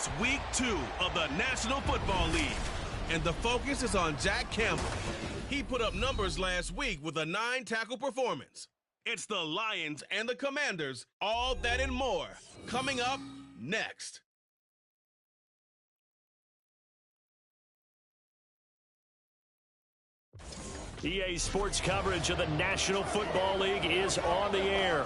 It's week 2 of the National Football League, and the focus is on Jack Campbell. He put up numbers last week with a 9-tackle performance. It's the Lions and the Commanders, all that and more, coming up next. EA Sports coverage of the National Football League is on the air.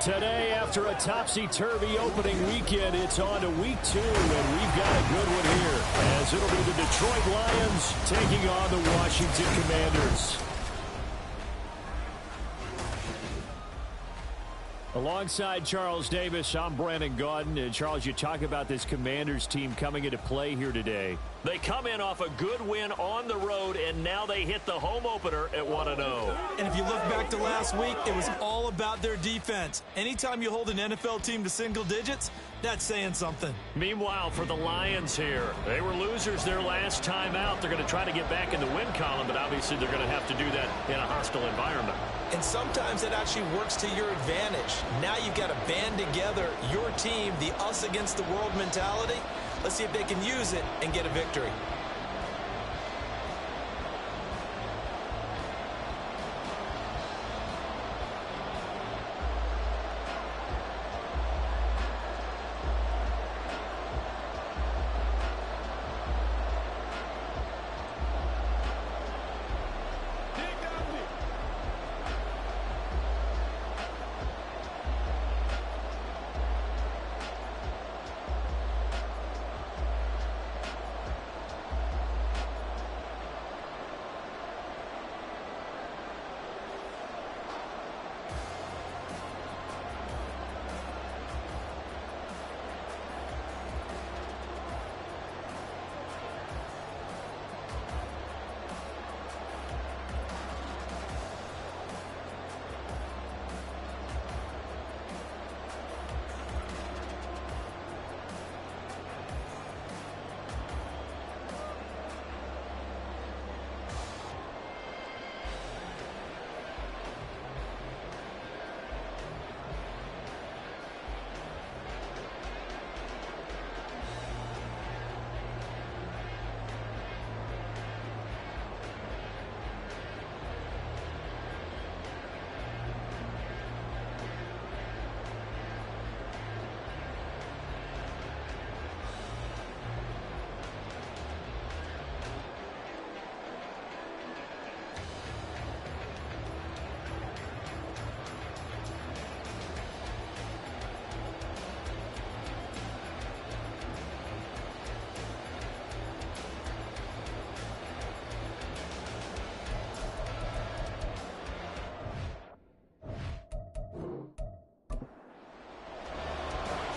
Today, after a topsy-turvy opening weekend, it's on to week 2, and we've got a good one here, as it'll be the Detroit Lions taking on the Washington Commanders. Alongside Charles Davis, I'm Brandon Gaudin. And Charles, you talk about this Commanders team coming into play here today. They come in off a good win on the road, and now they hit the home opener at 1-0. And if you look back to last week, it was all about their defense. Anytime you hold an NFL team to single digits, that's saying something. Meanwhile, for the Lions here, they were losers their last time out. They're going to try to get back in the win column, but obviously they're going to have to do that in a hostile environment. And sometimes it actually works to your advantage. Now you've got to band together your team, the us against the world mentality. Let's see if they can use it and get a victory.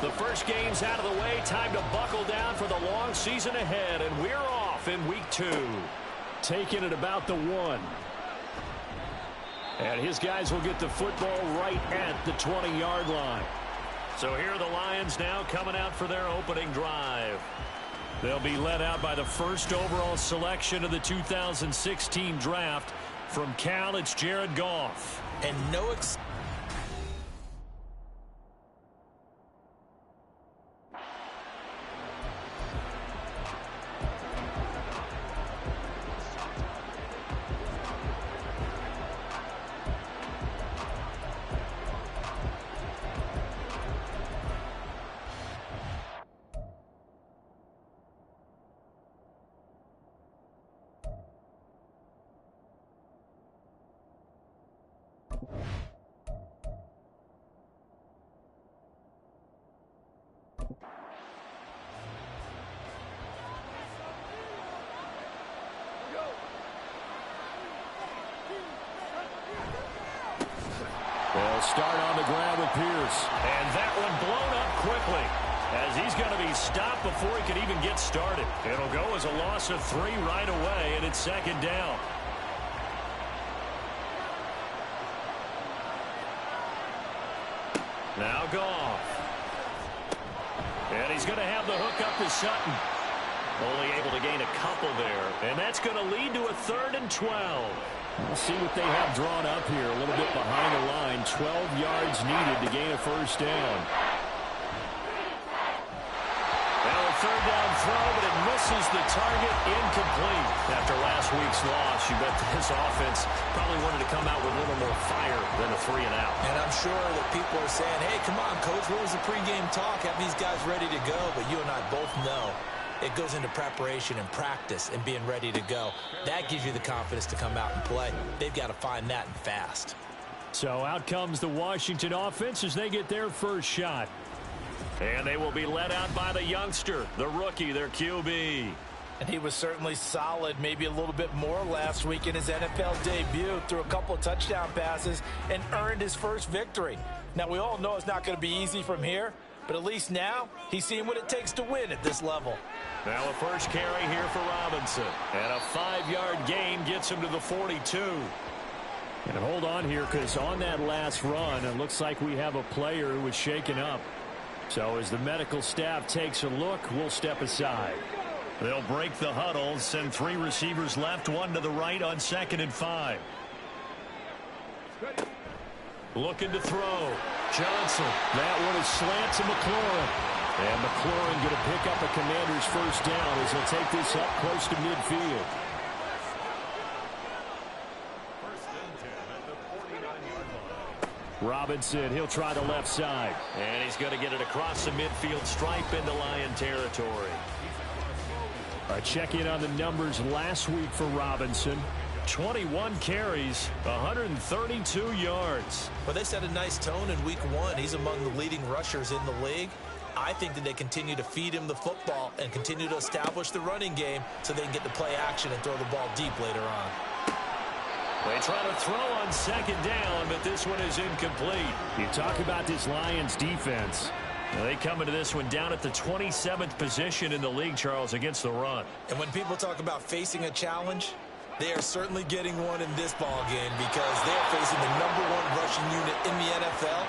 The first game's out of the way. Time to buckle down for the long season ahead, and we're off in week 2. Taking it about the 1. And his guys will get the football right at the 20-yard line. So here are the Lions now coming out for their opening drive. They'll be led out by the first overall selection of the 2016 draft. From Cal, it's Jared Goff. And no They'll start on the ground with Pierce. And that one blown up quickly, as he's going to be stopped before he could even get started. It'll go as a loss of 3 right away, and it's second down. Now Goff. And he's going to have the hook up to Sutton. Only able to gain a couple there, and that's going to lead to a 3rd and 12. We'll see what they have drawn up here. A little bit behind the line. 12 yards needed to gain a first down. They'll third down throw, but it misses the target, incomplete. After last week's loss, you bet this offense probably wanted to come out with a little more fire than a 3-and-out. And I'm sure that people are saying, hey, come on, Coach, what was the pregame talk? Have these guys ready to go? But you and I both know it goes into preparation and practice and being ready to go. That gives you the confidence to come out and play. They've got to find that and fast. So out comes the Washington offense as they get their first shot. And they will be led out by the youngster, the rookie, their QB. And he was certainly solid, maybe a little bit more last week in his NFL debut. Threw a couple of touchdown passes and earned his first victory. Now, we all know it's not going to be easy from here, but at least now he's seeing what it takes to win at this level. Now a first carry here for Robinson. And a 5-yard gain gets him to the 42. And hold on here, because on that last run, it looks like we have a player who was shaken up. So as the medical staff takes a look, we'll step aside. They'll break the huddle, send 3 receivers left, 1 to the right on 2nd and 5. Looking to throw. Johnson. That one is slant to McLaurin. And McLaurin going to pick up a Commander's first down as he'll take this up close to midfield. Robinson, he'll try the left side. And he's going to get it across the midfield stripe into Lion territory. A check-in on the numbers last week for Robinson. 21 carries, 132 yards. Well, they set a nice tone in week 1. He's among the leading rushers in the league. I think that they continue to feed him the football and continue to establish the running game so they can get to play action and throw the ball deep later on. They try to throw on 2nd down, but this one is incomplete. You talk about this Lions defense. They come into this one down at the 27th position in the league, Charles, against the run. And when people talk about facing a challenge, they are certainly getting one in this ball game because they're facing the #1 rushing unit in the NFL,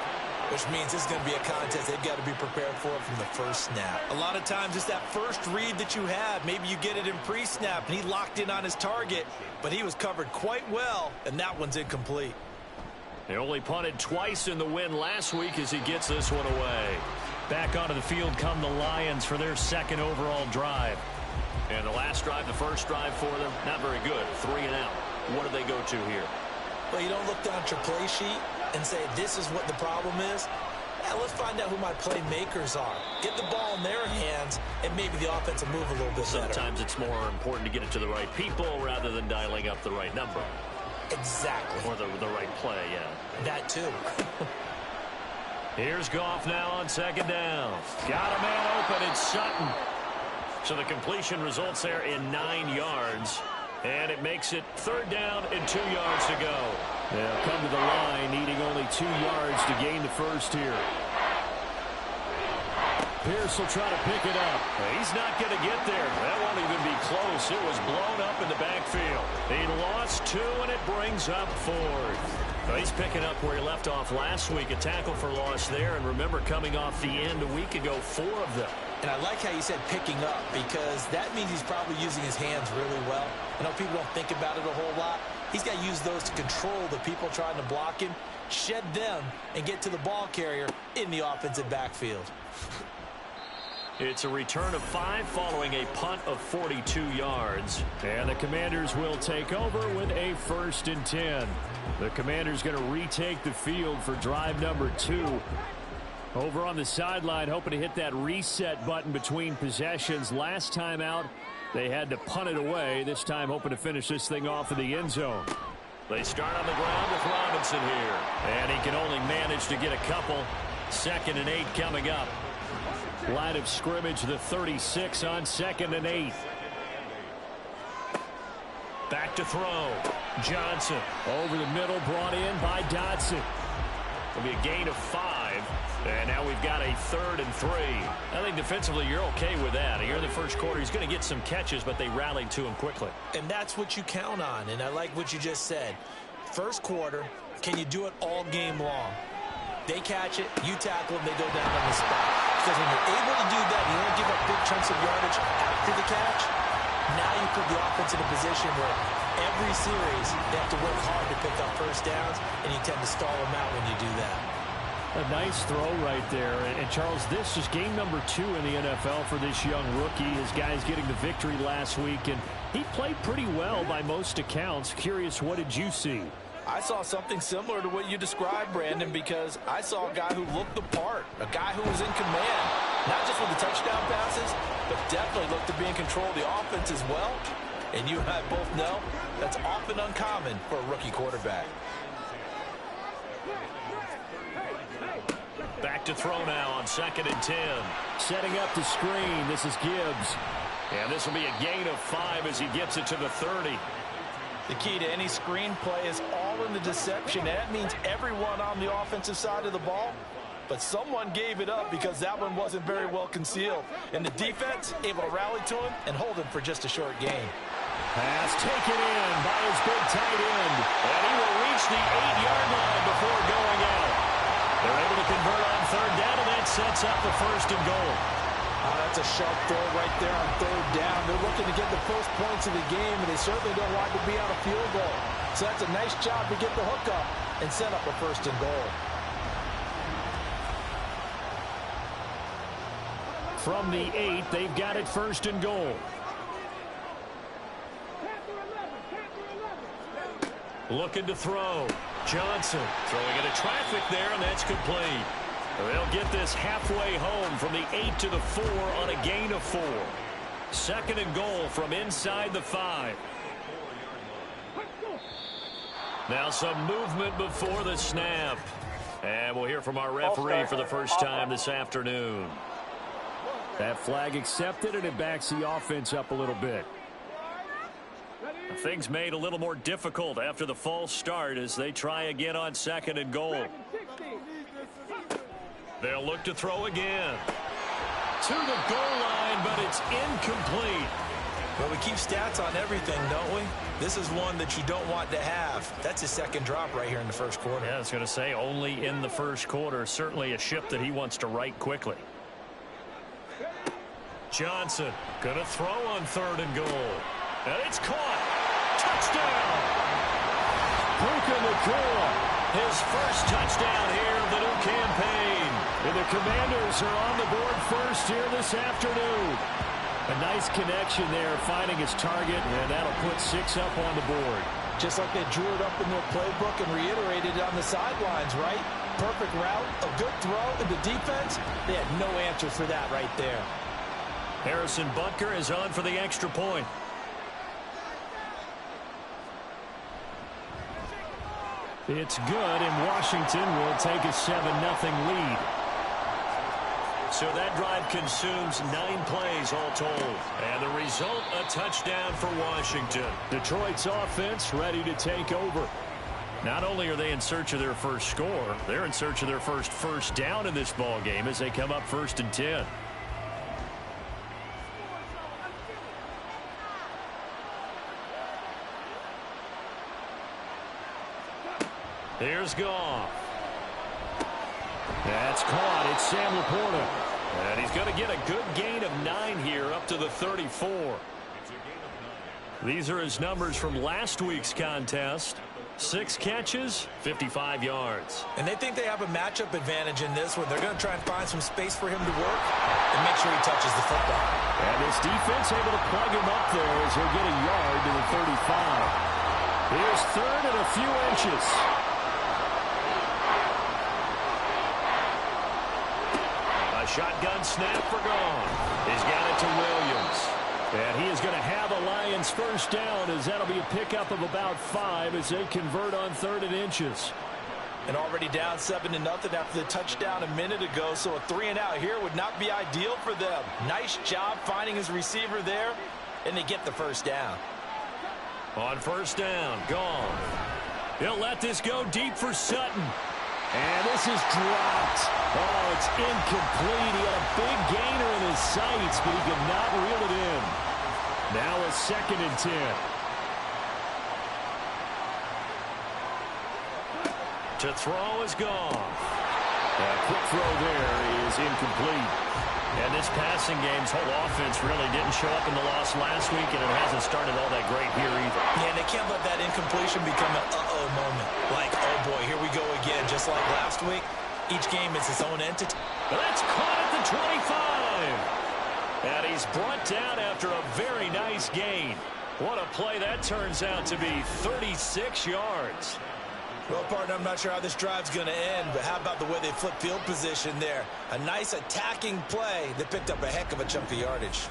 which means this is going to be a contest they've got to be prepared for from the first snap. A lot of times it's that first read that you have. Maybe you get it in pre-snap, and he locked in on his target, but he was covered quite well, and that one's incomplete. They only punted twice in the win last week as he gets this one away. Back onto the field come the Lions for their 2nd overall drive. And the last drive, the first drive for them, not very good. 3-and-out. What do they go to here? Well, you don't look down at your play sheet and say, this is what the problem is. Yeah, let's find out who my playmakers are. Get the ball in their hands, and maybe the offense will move a little bit better. Sometimes it's more important to get it to the right people rather than dialing up the right number. Exactly. Or the right play, yeah. That too. Here's Goff now on 2nd down. Got a man open, it's Sutton. So the completion results there in 9 yards. And it makes it 3rd down and 2 yards to go. They'll come to the line, needing only 2 yards to gain the first here. Pierce will try to pick it up. He's not going to get there. That won't even be close. It was blown up in the backfield. He lost 2, and it brings up 4th. Well, he's picking up where he left off last week. A tackle for loss there. And remember, coming off the end a week ago, 4 of them. And I like how you said picking up, because that means he's probably using his hands really well. I know people don't think about it a whole lot. He's got to use those to control the people trying to block him, shed them, and get to the ball carrier in the offensive backfield. It's a return of 5 following a punt of 42 yards. And the Commanders will take over with a 1st and 10. The Commanders going to retake the field for drive number 2. Over on the sideline, hoping to hit that reset button between possessions. Last time out, they had to punt it away. This time, hoping to finish this thing off in the end zone. They start on the ground with Robinson here. And he can only manage to get a couple. 2nd and 8 coming up. Line of scrimmage, the 36 on 2nd and 8. Back to throw. Johnson over the middle, brought in by Dodson. It'll be a gain of 5. And now we've got a 3rd and 3. I think defensively you're okay with that. Here in the first quarter, he's going to get some catches, but they rallied to him quickly. And that's what you count on. And I like what you just said. First quarter, can you do it all game long? They catch it, you tackle them, they go down on the spot. Because when you're able to do that, you don't give up big chunks of yardage after the catch. Now you put the offense in a position where every series they have to work hard to pick up first downs, and you tend to stall them out when you do that. A nice throw right there. And Charles, this is game number 2 in the NFL for this young rookie. His guys getting the victory last week, and he played pretty well by most accounts. Curious, what did you see? I saw something similar to what you described, Brandon, because I saw a guy who looked the part, a guy who was in command, not just with the touchdown passes, but definitely looked to be in control of the offense as well. And you and I both know that's often uncommon for a rookie quarterback. Back to throw now on 2nd and 10. Setting up the screen. This is Gibbs. And this will be a gain of 5 as he gets it to the 30. The key to any screen play is all in the deception. And that means everyone on the offensive side of the ball. But someone gave it up because that one wasn't very well concealed. And the defense able to rally to him and hold him for just a short gain. Pass taken in by his big tight end. And he will reach the 8-yard line before going out. They're able to convert on 3rd down, and that sets up the 1st and goal. That's a sharp throw right there on 3rd down. They're looking to get the first points of the game, and they certainly don't want to be on a field goal. So that's a nice job to get the hook up and set up a 1st and goal. From the 8, they've got it 1st and goal. Looking to throw. Johnson throwing into traffic there, and that's complete. They'll get this halfway home from the 8 to the 4 on a gain of 4. 2nd and goal from inside the 5. Now some movement before the snap. And we'll hear from our referee for the first time this afternoon. That flag accepted, and it backs the offense up a little bit. Things made a little more difficult after the false start as they try again on 2nd and goal. They'll look to throw again. To the goal line, but it's incomplete. Well, we keep stats on everything, don't we? This is one that you don't want to have. That's his 2nd drop right here in the 1st quarter. Yeah, I was going to say only in the 1st quarter. Certainly a ship that he wants to right quickly. Johnson going to throw on 3rd and goal. And it's caught. Touchdown! Puka Nacua, his first touchdown here of the new campaign. And the Commanders are on the board first here this afternoon. A nice connection there, finding his target, and that'll put 6 up on the board. Just like they drew it up in their playbook and reiterated it on the sidelines, right? Perfect route, a good throw, and the defense, they had no answer for that right there. Harrison Butker is on for the extra point. It's good, and Washington will take a 7-0 lead. So that drive consumes 9 plays all told. And the result, a touchdown for Washington. Detroit's offense ready to take over. Not only are they in search of their first score, they're in search of their first down in this ball game as they come up 1st and 10. Here's Goff. That's caught. It's Sam Laporta. And he's going to get a good gain of 9 here up to the 34. These are his numbers from last week's contest. 6 catches, 55 yards. And they think they have a matchup advantage in this one. They're going to try and find some space for him to work and make sure he touches the football. And this defense able to plug him up there as he'll get a yard to the 35. Here's 3rd and a few inches. Shotgun snap for gone. He's got it to Williams. And he is going to have a Lions first down as that'll be a pickup of about 5 as they convert on 3rd and inches. And already down 7-0 after the touchdown a minute ago, so a 3-and-out here would not be ideal for them. Nice job finding his receiver there, and they get the first down. On 1st down, gone. He'll let this go deep for Sutton. And this is dropped. Oh, it's incomplete. He had a big gainer in his sights, but he could not reel it in. Now a 2nd and 10. To throw is gone. A quick throw there is incomplete. And this passing game's whole offense really didn't show up in the loss last week, and it hasn't started all that great here either. Yeah, and they can't let that incompletion become an uh-oh moment. Like, oh boy, here we go again, just like last week. Each game is its own entity. That's caught at the 25. And he's brought down after a very nice gain. What a play that turns out to be, 36 yards. Well, partner, I'm not sure how this drive's going to end, but how about the way they flip field position there? A nice attacking play that picked up a heck of a chunk of yardage.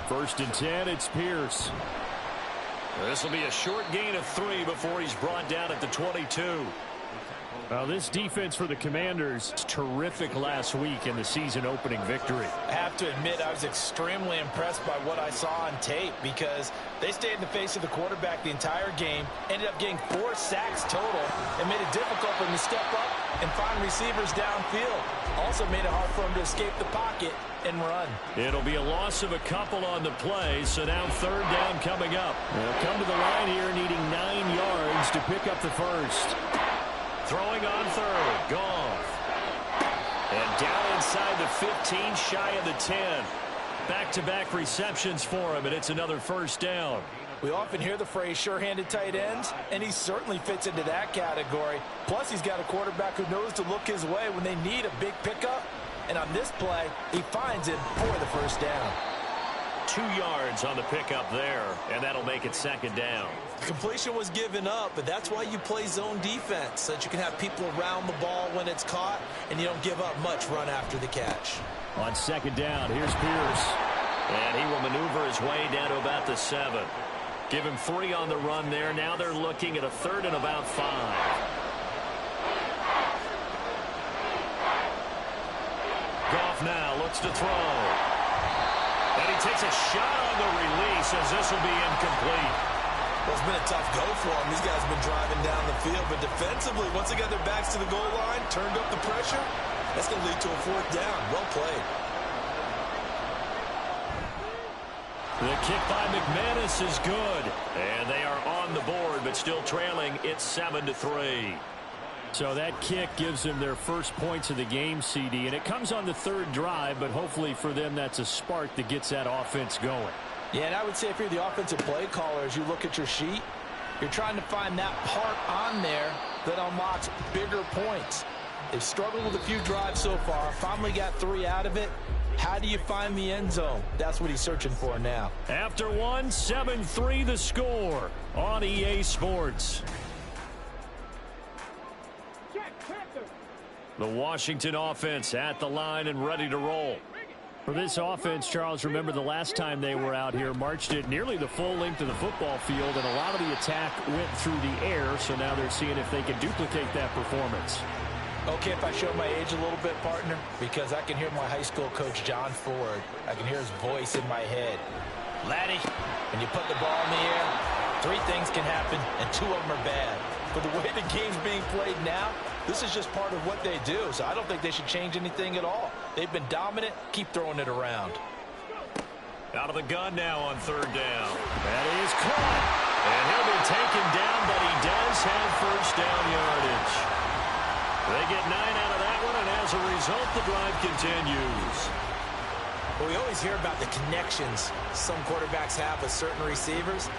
First and 10, it's Pierce. This will be a short gain of 3 before he's brought down at the 22. Well, this defense for the Commanders is terrific last week in the season-opening victory. I have to admit, I was extremely impressed by what I saw on tape because they stayed in the face of the quarterback the entire game, ended up getting 4 sacks total, and made it difficult for them to step up and find receivers downfield. Also made it hard for them to escape the pocket and run. It'll be a loss of a couple on the play, so now third down coming up. They'll come to the line here needing 9 yards to pick up the first. Throwing on third, Goff. And down inside the 15, shy of the 10. Back-to-back receptions for him, and it's another first down. We often hear the phrase sure-handed tight ends, and he certainly fits into that category. Plus, he's got a quarterback who knows to look his way when they need a big pickup. And on this play, he finds it for the first down. 2 yards on the pickup there, and that'll make it second down. The completion was given up, but that's why you play zone defense, so that you can have people around the ball when it's caught, and you don't give up much run after the catch. On second down, here's Pierce. And he will maneuver his way down to about the 7. Give him 3 on the run there. Now they're looking at a third and about 5. Goff now looks to throw. And he takes a shot on the release as this will be incomplete. Well, it's been a tough go for them. These guys have been driving down the field, but defensively, once they got their backs to the goal line, turned up the pressure, that's going to lead to a fourth down. Well played. The kick by McManus is good. And they are on the board, but still trailing. It's 7-3. So that kick gives them their first points of the game, CD. And it comes on the third drive, but hopefully for them that's a spark that gets that offense going. Yeah, and I would say if you're the offensive play caller, as you look at your sheet, you're trying to find that part on there that unlocks bigger points. They've struggled with a few drives so far. Finally got 3 out of it. How do you find the end zone? That's what he's searching for now. After 1, 7-3 the score on EA Sports. The Washington offense at the line and ready to roll. For this offense, Charles, remember the last time they were out here, marched it nearly the full length of the football field, and a lot of the attack went through the air, so now they're seeing if they can duplicate that performance. Okay, if I show my age a little bit, partner, because I can hear my high school coach, John Ford. I can hear his voice in my head. Laddie, when you put the ball in the air, 3 things can happen, and 2 of them are bad. But the way the game's being played now, this is just part of what they do, so I don't think they should change anything at all. They've been dominant. Keep throwing it around. Out of the gun now on third down. That is caught. And he'll be taken down, but he does have first down yardage. They get 9 out of that one, and as a result, the drive continues. Well, we always hear about the connections some quarterbacks have with certain receivers.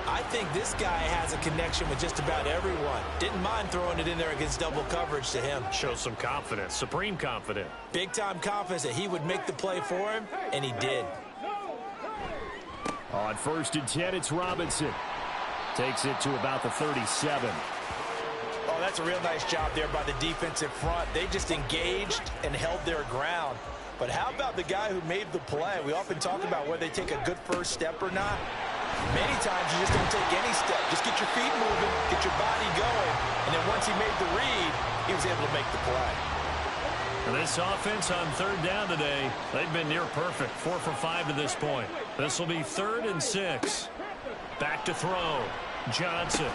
I think this guy has a connection with just about everyone. Didn't mind throwing it in there against double coverage to him. Shows some confidence, supreme confidence. Big-time confidence that he would make the play for him, and he did. On first and 10, it's Robinson. Takes it to about the 37. Oh, that's a real nice job there by the defensive front. They just engaged and held their ground. But how about the guy who made the play? We often talk about whether they take a good first step or not. Many times you just don't take any step. Just get your feet moving, get your body going, and then once he made the read, he was able to make the play. This offense on third down today, they've been near perfect. 4 for 5 to this point. This will be 3rd and 6. Back to throw. Johnson.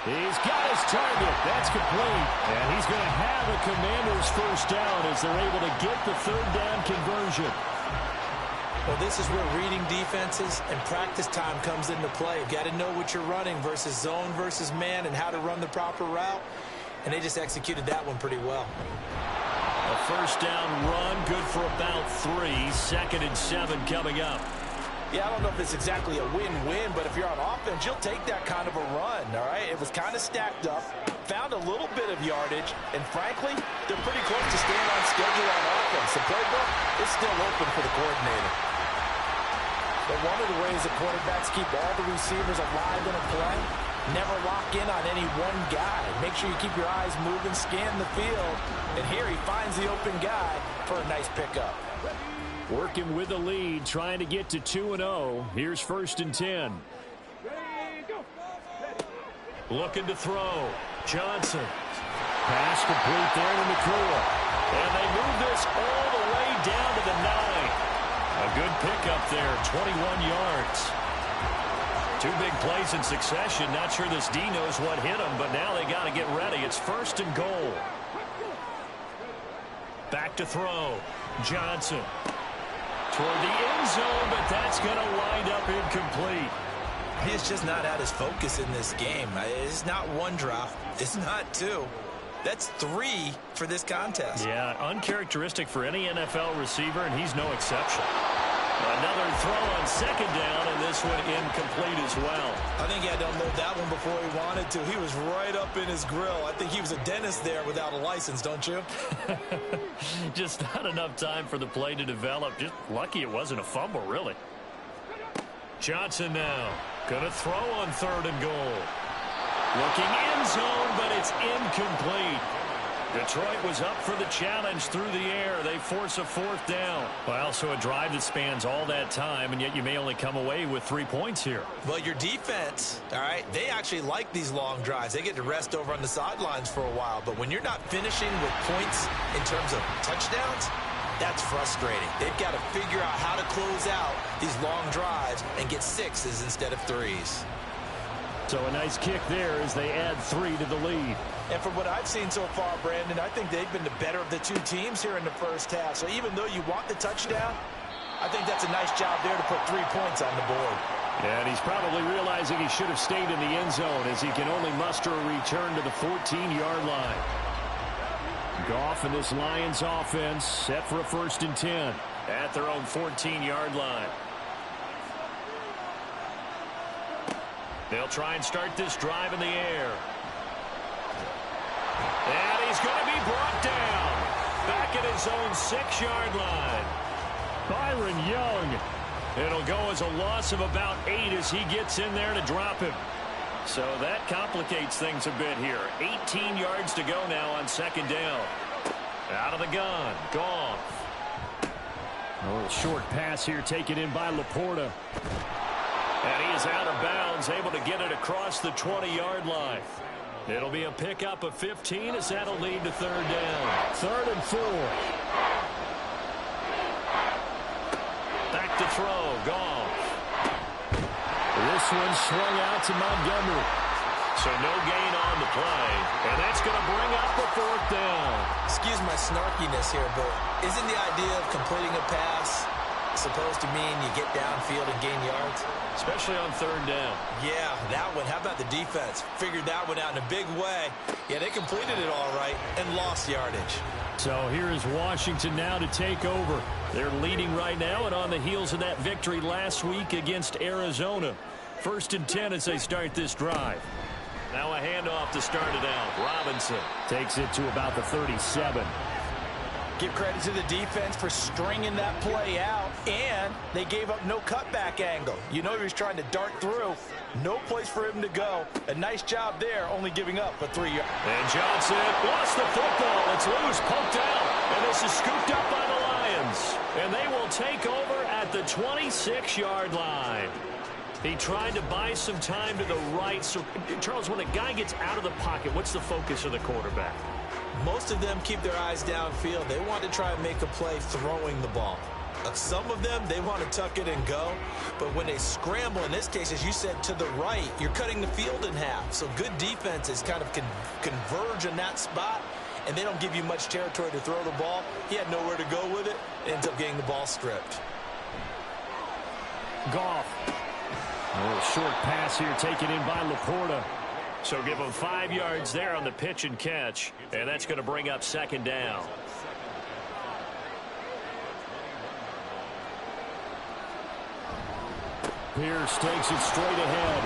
He's got his target. That's complete. And he's going to have a Commanders first down as they're able to get the third down conversion. Well, this is where reading defenses and practice time comes into play. You've got to know what you're running versus zone versus man and how to run the proper route. And they just executed that one pretty well. A first down run, good for about 3. 2nd and 7 coming up. Yeah, I don't know if it's exactly a win-win, but if you're on offense, you'll take that kind of a run, all right? It was kind of stacked up, found a little bit of yardage, and frankly, they're pretty close to staying on schedule on offense. The playbook is still open for the coordinator. But one of the ways the quarterbacks keep all the receivers alive in a play, never lock in on any one guy. Make sure you keep your eyes moving, scan the field, and here he finds the open guy for a nice pickup. Working with the lead, trying to get to 2-0. Here's 1st and 10. Looking to throw. Johnson. Pass complete there to McCool. And they move this all the way down to the 9. A good pickup there, 21 yards. 2 big plays in succession. Not sure this D knows what hit him, but now they got to get ready. It's 1st and goal. Back to throw. Johnson. Toward the end zone, but that's going to wind up incomplete. He's just not at his focus in this game. It's not one drop. It's not 2. That's 3 for this contest. Yeah, uncharacteristic for any NFL receiver, and he's no exception. Another throw on 2nd down, and this one incomplete as well. I think he had to unload that one before he wanted to. He was right up in his grill. I think he was a dentist there without a license, don't you? Just not enough time for the play to develop. Just lucky it wasn't a fumble, really. Johnson now. Gonna throw on 3rd and goal. Looking end zone, but it's incomplete. Detroit was up for the challenge through the air. They force a 4th down. Well, so a drive that spans all that time, and yet you may only come away with 3 points here. Well, your defense, all right, they actually like these long drives. They get to rest over on the sidelines for a while. But when you're not finishing with points in terms of touchdowns, that's frustrating. They've got to figure out how to close out these long drives and get 6s instead of 3s. So a nice kick there as they add 3 to the lead. And from what I've seen so far, Brandon, I think they've been the better of the 2 teams here in the first half. So even though you want the touchdown, I think that's a nice job there to put 3 points on the board. And he's probably realizing he should have stayed in the end zone as he can only muster a return to the 14-yard line. Goff and this Lions offense set for a 1st and 10 at their own 14-yard line. They'll try and start this drive in the air. And he's going to be brought down. Back at his own 6-yard line. Byron Young. It'll go as a loss of about 8 as he gets in there to drop him. So that complicates things a bit here. 18 yards to go now on 2nd down. Out of the gun. Goff. A little short pass here taken in by Laporta. And he is out of bounds, able to get it across the 20-yard line. It'll be a pickup of 15 as that'll lead to 3rd down. 3rd and 4. Back to throw. Goff. This one swung out to Montgomery. So no gain on the play. And that's going to bring up a 4th down. Excuse my snarkiness here, but isn't the idea of completing a pass supposed to mean you get downfield and gain yards? Especially on 3rd down. Yeah, that one. How about the defense? Figured that one out in a big way. Yeah, they completed it all right and lost yardage. So here is Washington now to take over. They're leading right now and on the heels of that victory last week against Arizona. 1st and 10 as they start this drive. Now a handoff to start it out. Robinson takes it to about the 37. Give credit to the defense for stringing that play out, and they gave up no cutback angle. You know he was trying to dart through. No place for him to go. A nice job there, only giving up a 3-yard. And Johnson lost the football. It's loose, poked out, and this is scooped up by the Lions. And they will take over at the 26-yard line. He tried to buy some time to the right. So, Charles, when a guy gets out of the pocket, what's the focus of the quarterback? Most of them keep their eyes downfield. They want to try and make a play throwing the ball. Some of them, they want to tuck it and go. But when they scramble, in this case, as you said, to the right, you're cutting the field in half. So good defenses kind of converge in that spot, and they don't give you much territory to throw the ball. He had nowhere to go with it. Ends up getting the ball stripped. Goff. A little short pass here taken in by Laporta. So give him 5 yards there on the pitch and catch. And that's going to bring up 2nd down. Pierce takes it straight ahead.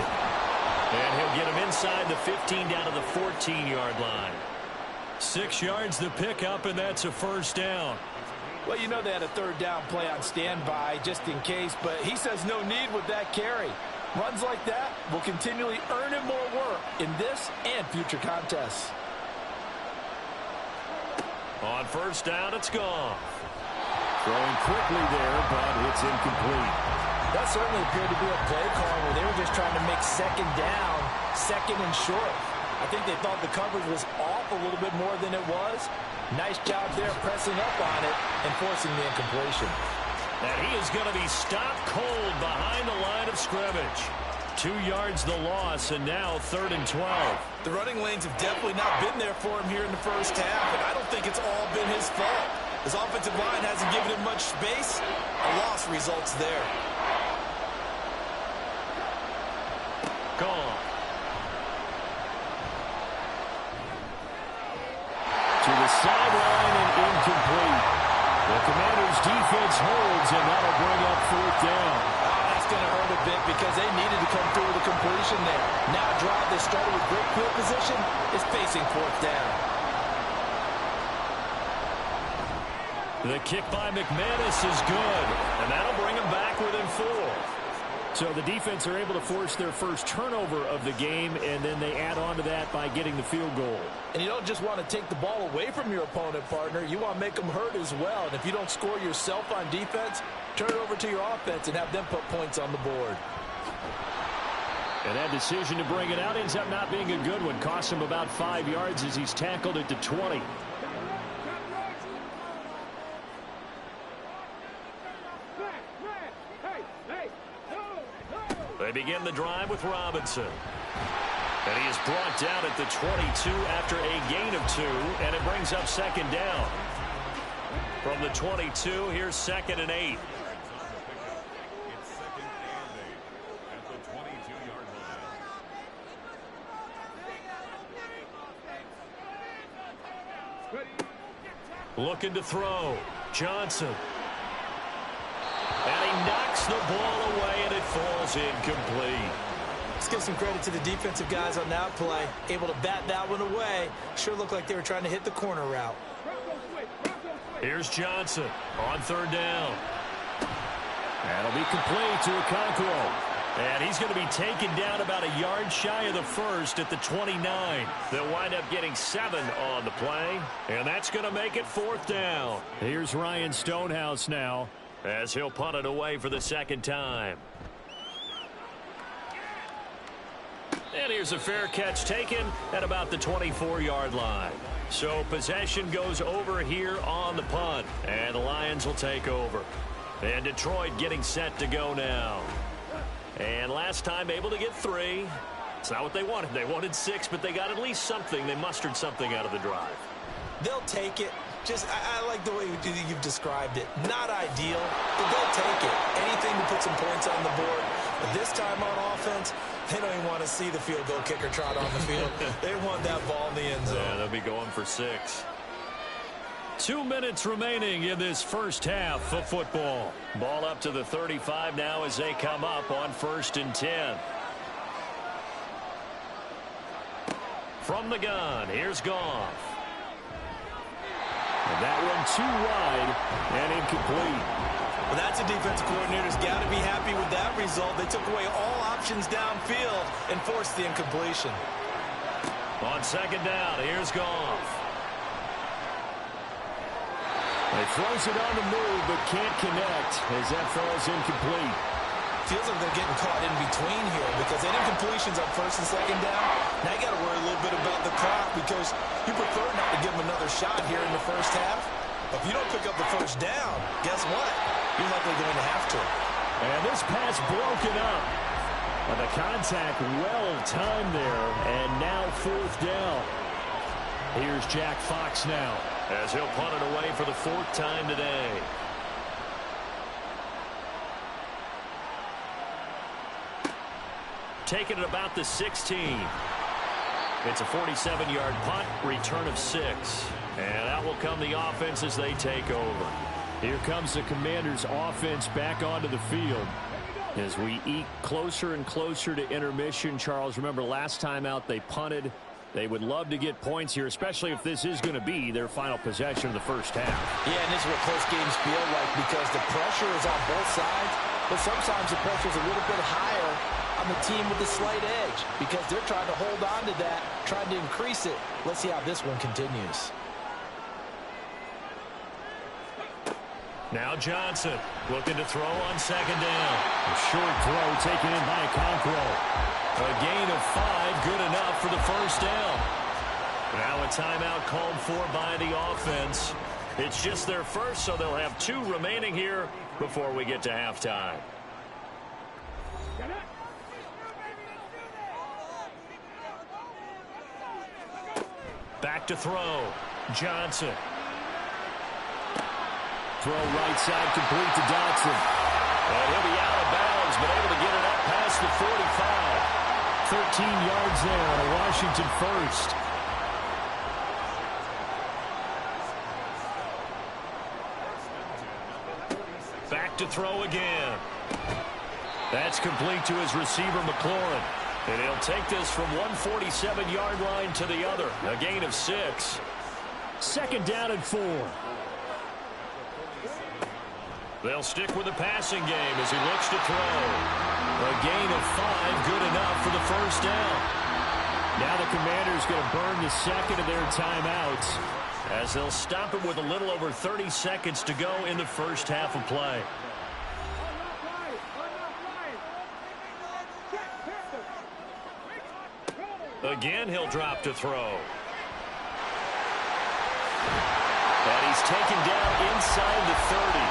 And he'll get him inside the 15 down to the 14-yard line. 6 yards the pickup, and that's a first down. Well, you know they had a third down play on standby just in case, but he says no need with that carry. Runs like that will continually earn him more work in this and future contests. On first down, it's gone. Throwing quickly there, but it's incomplete. That certainly appeared to be a play call where they were just trying to make second down, second and short. I think they thought the coverage was off a little bit more than it was. Nice job there pressing up on it and forcing the incompletion. And he is going to be stopped cold behind the line of scrimmage. 2 yards the loss, and now 3rd and 12. The running lanes have definitely not been there for him here in the first half, and I don't think it's all been his fault. His offensive line hasn't given him much space. A loss results there. Gone. To the sideline and incomplete. The Commanders' defense holds, and that'll bring up 4th down. That's going to hurt a bit because they needed to come through with a completion there. Now a drive that started with great field position is facing 4th down. The kick by McManus is good, and that'll bring him back within 4. So the defense are able to force their first turnover of the game, and then they add on to that by getting the field goal. And you don't just want to take the ball away from your opponent, partner. You want to make them hurt as well. And if you don't score yourself on defense, turn it over to your offense and have them put points on the board. And that decision to bring it out ends up not being a good one. Costs him about 5 yards as he's tackled it to 20. They begin the drive with Robinson. And he is brought down at the 22 after a gain of 2, and it brings up 2nd down. From the 22, here's 2nd and 8. It's 2nd and 8 at the 22-yard line. Looking to throw. Johnson. And he knocks the ball away, and it falls incomplete. Let's give some credit to the defensive guys on that play. Able to bat that one away. Sure looked like they were trying to hit the corner route. Here's Johnson on 3rd down. That'll be complete to Okonkwo. And he's going to be taken down about a yard shy of the 1st at the 29. They'll wind up getting 7 on the play. And that's going to make it 4th down. Here's Ryan Stonehouse now, as he'll punt it away for the 2nd time. And here's a fair catch taken at about the 24-yard line. So possession goes over here on the punt, and the Lions will take over. And Detroit getting set to go now. And last time able to get 3. It's not what they wanted. They wanted 6, but they got at least something. They mustered something out of the drive. They'll take it. Just, I like the way you've described it. Not ideal, but they'll take it. Anything to put some points on the board. But this time on offense, they don't even want to see the field goal kicker trot on the field. They want that ball in the end zone. Yeah, they'll be going for 6. 2 minutes remaining in this first half of football. Ball up to the 35 now as they come up on 1st and 10. From the gun, here's Goff. And that one too wide and incomplete. Well, that's a defensive coordinator's got to be happy with that result. They took away all options downfield and forced the incompletion. On 2nd down, here's Goff. He throws it on the move, but can't connect as that falls incomplete. Feels like they're getting caught in between here because they had incompletions on 1st and 2nd down. Now you got to worry a little bit about the clock because you prefer not to give them another shot here in the first half. But if you don't pick up the 1st down, guess what? You're likely going to have to. And this pass broken up. And the contact well timed there, and now 4th down. Here's Jack Fox now, as he'll punt it away for the 4th time today. Taking it about the 16. It's a 47-yard punt, return of 6. And out will come the offense as they take over. Here comes the Commanders' offense back onto the field. As we eke closer and closer to intermission, Charles, remember last time out they punted. They would love to get points here, especially if this is going to be their final possession of the first half. Yeah, and this is what close games feel like because the pressure is on both sides, but sometimes the pressure is a little bit higher on the team with the slight edge because they're trying to hold on to that, trying to increase it. Let's see how this one continues. Now Johnson looking to throw on second down. A short throw taken in by Okonkwo. A gain of 5, good enough for the first down. Now a timeout called for by the offense. It's just their first, so they'll have 2 remaining here before we get to halftime. Back to throw. Johnson. Throw right side complete to Dotson. And he'll be out of bounds, but able to get it up past the 45. 13 yards there on a Washington first. Back to throw again. That's complete to his receiver, McLaurin. And he'll take this from 147-yard line to the other. A gain of 6. Second down and 4. They'll stick with the passing game as he looks to throw. A gain of 5, good enough for the first down. Now the Commanders going to burn the second of their timeouts as they'll stop it with a little over 30 seconds to go in the first half of play. Again, he'll drop to throw. And he's taken down inside the 30.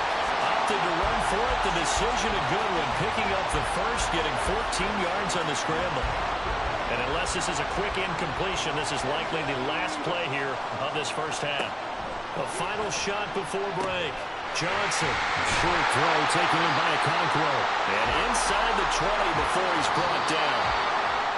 Opted to run for it. The decision a good one. Picking up the first, getting 14 yards on the scramble. And unless this is a quick incompletion, this is likely the last play here of this first half. A final shot before break. Johnson. Short throw taken in by Okonkwo. And inside the 20 before he's brought down.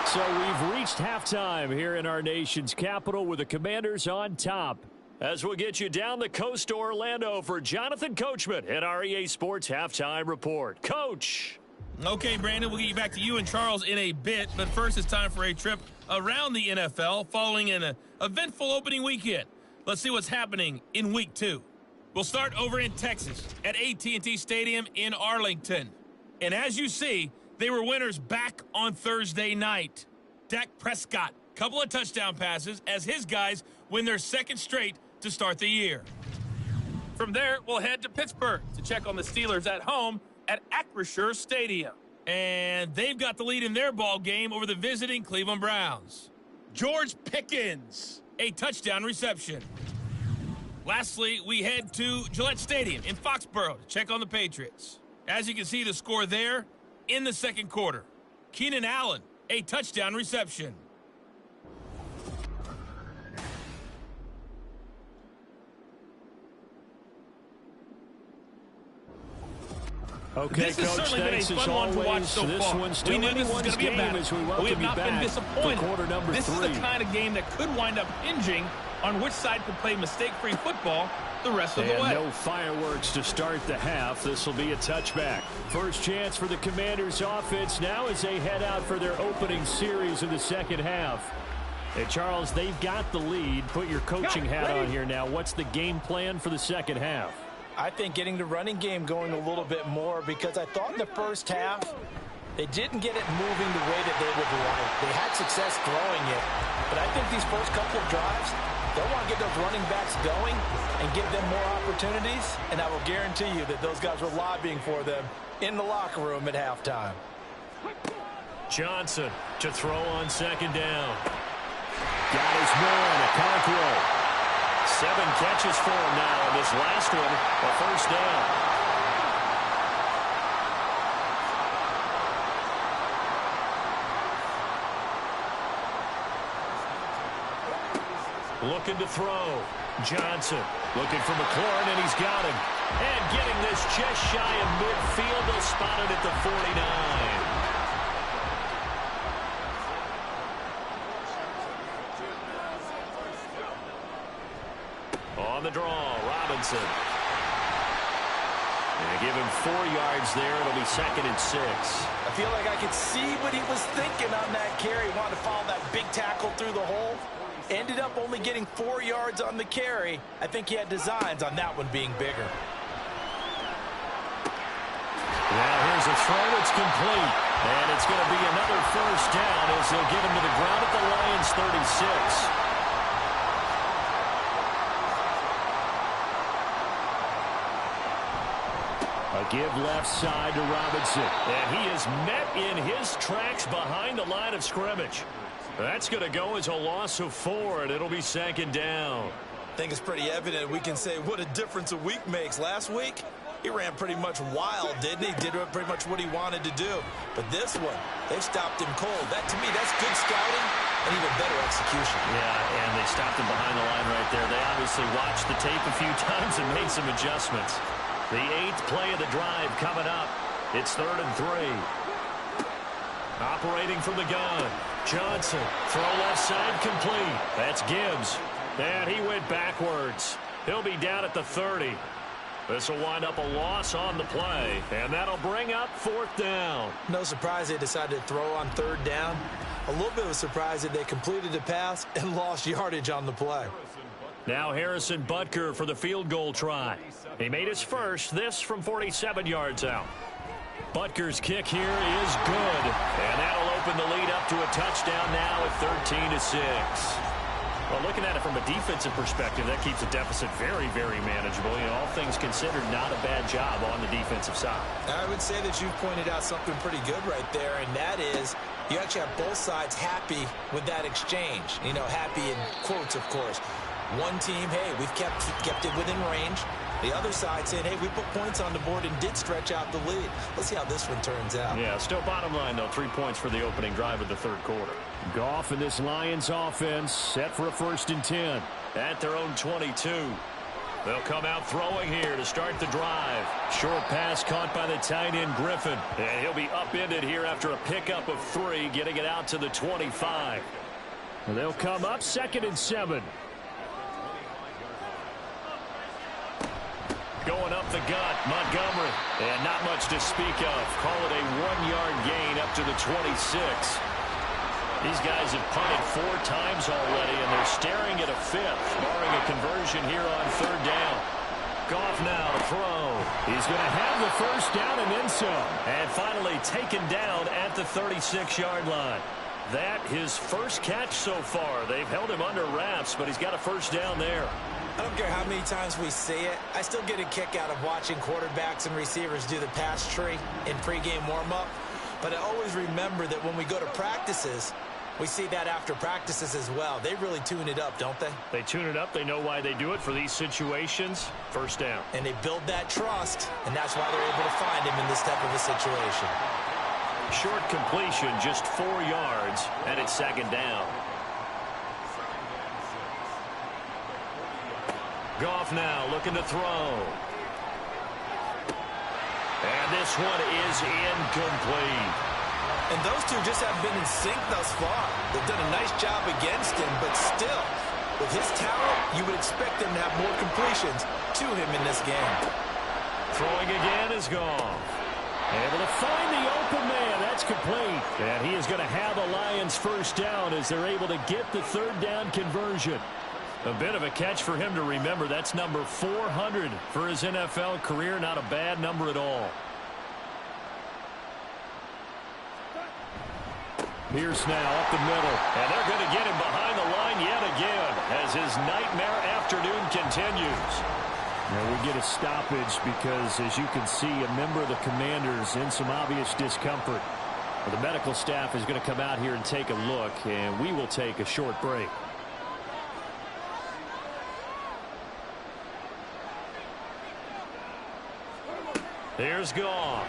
So we've reached halftime here in our nation's capital with the Commanders on top. As we'll get you down the coast to Orlando for Jonathan Coachman at our EA Sports Halftime Report. Coach. Okay, Brandon, we'll get you back to you and Charles in a bit. But first, it's time for a trip around the NFL following an eventful opening weekend. Let's see what's happening in Week 2. We'll start over in Texas at AT&T Stadium in Arlington. And as you see, they were winners back on Thursday night. Dak Prescott, couple of touchdown passes as his guys win their second straight to start the year. From there, we'll head to Pittsburgh to check on the Steelers at home at Acrisure Stadium. And they've got the lead in their ball game over the visiting Cleveland Browns. George Pickens, a touchdown reception. Lastly, we head to Gillette Stadium in Foxborough to check on the Patriots. As you can see, the score there in the second quarter. Keenan Allen, a touchdown reception. Okay, this has Coach, certainly been a fun one to watch so far. We knew this was going to be a battle. We have not been disappointed. This is the kind of game that could wind up hinging on which side could play mistake-free football the rest of the way. No fireworks to start the half. This will be a touchback. First chance for the Commanders offense now as they head out for their opening series of the second half. Hey, Charles, they've got the lead. Put your coaching hat on here now. What's the game plan for the second half? I think getting the running game going a little bit more because I thought in the first half they didn't get it moving the way that they would like. They had success throwing it, but I think these first couple of drives, they'll want to get those running backs going and give them more opportunities, and I will guarantee you that those guys were lobbying for them in the locker room at halftime. Johnson to throw on second down. Got his man, Okonkwo. 7 catches for him now, and this last one, a first down. Looking to throw. Johnson looking for McLaurin, and he's got him. And getting this just shy of midfield. They'll spot it at the 49. On the draw, Robinson. And give him 4 yards there. It'll be 2nd and 6. I feel like I could see what he was thinking on that carry. Wanted to follow that big tackle through the hole. Ended up only getting 4 yards on the carry. I think he had designs on that one being bigger. Now here's a throw. It's complete. And it's going to be another first down as they'll get him to the ground at the Lions' 36. A give left side to Robinson. And he is met in his tracks behind the line of scrimmage. That's going to go as a loss of 4, and it'll be 2nd down. I think it's pretty evident. We can say what a difference a week makes. Last week, he ran pretty much wild, didn't he? Did pretty much what he wanted to do. But this one, they've stopped him cold. That, to me, that's good scouting and even better execution. Yeah, and they stopped him behind the line right there. They obviously watched the tape a few times and made some adjustments. The 8th play of the drive coming up. It's 3rd and 3. Operating from the gun. Johnson, throw left side complete. That's Gibbs. And he went backwards. He'll be down at the 30. This will wind up a loss on the play, and that'll bring up 4th down. No surprise they decided to throw on 3rd down. A little bit of a surprise that they completed the pass and lost yardage on the play. Now Harrison Butker for the field goal try. He made his first, this from 47 yards out. Butker's kick here is good, and that'll open the lead up to a touchdown now at 13-6. Well, looking at it from a defensive perspective, that keeps the deficit very, very manageable. You know, all things considered, not a bad job on the defensive side. I would say that you've pointed out something pretty good right there, and that is you actually have both sides happy with that exchange. You know, happy in quotes, of course. One team, hey, we've kept it within range. The other side saying, hey, we put points on the board and did stretch out the lead. Let's see how this one turns out. Yeah, still bottom line, though, 3 points for the opening drive of the 3rd quarter. Goff and this Lions offense set for a 1st and 10 at their own 22. They'll come out throwing here to start the drive. Short pass caught by the tight end Griffin. And he'll be upended here after a pickup of 3, getting it out to the 25. And they'll come up 2nd and 7. Going up the gut, Montgomery. And not much to speak of. Call it a 1-yard gain up to the 26. These guys have punted 4 times already, and they're staring at a 5th, barring a conversion here on 3rd down. Goff now to throw. He's going to have the first down and then some. And finally taken down at the 36-yard line. That his first catch so far. They've held him under wraps, but he's got a first down there. I don't care how many times we see it. I still get a kick out of watching quarterbacks and receivers do the pass tree in pregame warm-up. But I always remember that when we go to practices, we see that after practices as well. They really tune it up, don't they? They tune it up. They know why they do it for these situations. First down. And they build that trust, and that's why they're able to find him in this type of a situation. Short completion, just 4 yards, and it's 2nd down. Goff now looking to throw. And this one is incomplete. And those two just haven't been in sync thus far. They've done a nice job against him, but still, with his talent, you would expect them to have more completions to him in this game. Throwing again is gone. Able to find the open man. That's complete. And he is going to have the Lions first down as they're able to get the 3rd down conversion. A bit of a catch for him to remember. That's number 400 for his NFL career. Not a bad number at all. Pierce now up the middle. And they're going to get him behind the line yet again as his nightmare afternoon continues. Now we get a stoppage because, as you can see, a member of the Commanders in some obvious discomfort. The medical staff is going to come out here and take a look, and we will take a short break. Here's Goff.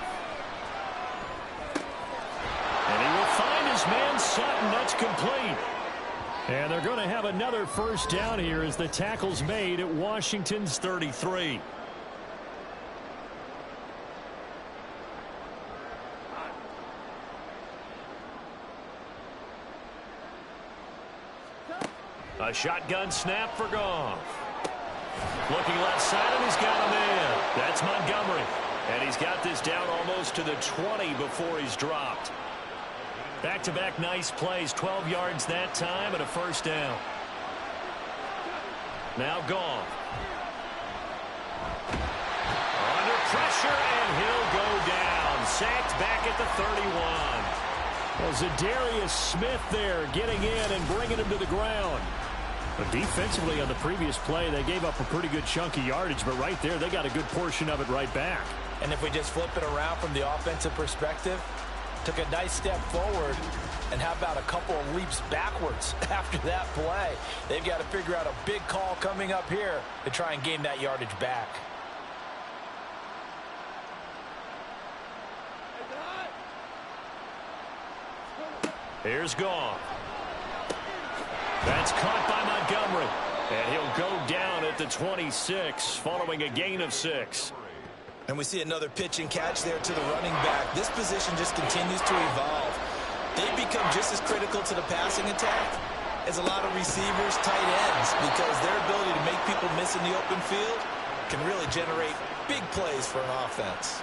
And he will find his man Sutton. That's complete. And they're going to have another first down here as the tackle's made at Washington's 33. A shotgun snap for Goff. Looking left side, and he's got a man. That's Montgomery. And he's got this down almost to the 20 before he's dropped. Back-to-back nice plays, 12 yards that time and a first down. Now Goff. Under pressure, and he'll go down. Sacked back at the 31. Well, Zadarius Smith there getting in and bringing him to the ground. But defensively on the previous play, they gave up a pretty good chunk of yardage, but right there, they got a good portion of it right back. And if we just flip it around from the offensive perspective, took a nice step forward, and how about a couple of leaps backwards after that play? They've got to figure out a big call coming up here to try and gain that yardage back. Here's Goff. That's caught by Montgomery. And he'll go down at the 26 following a gain of 6. And we see another pitch and catch there to the running back. This position just continues to evolve. They become just as critical to the passing attack as a lot of receivers, tight ends, because their ability to make people miss in the open field can really generate big plays for an offense.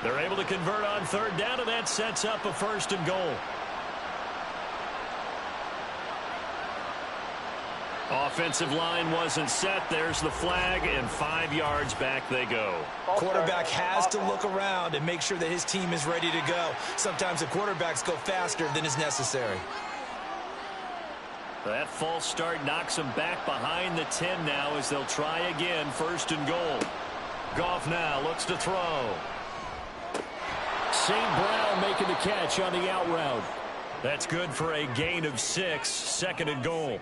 They're able to convert on third down, and that sets up a 1st and goal. Offensive line wasn't set. There's the flag, and 5 yards back they go. Quarterback has to look around and make sure that his team is ready to go. Sometimes the quarterbacks go faster than is necessary. That false start knocks them back behind the 10 now as they'll try again. 1st and goal. Goff now looks to throw. St. Brown making the catch on the out route. That's good for a gain of 6. 2nd and goal.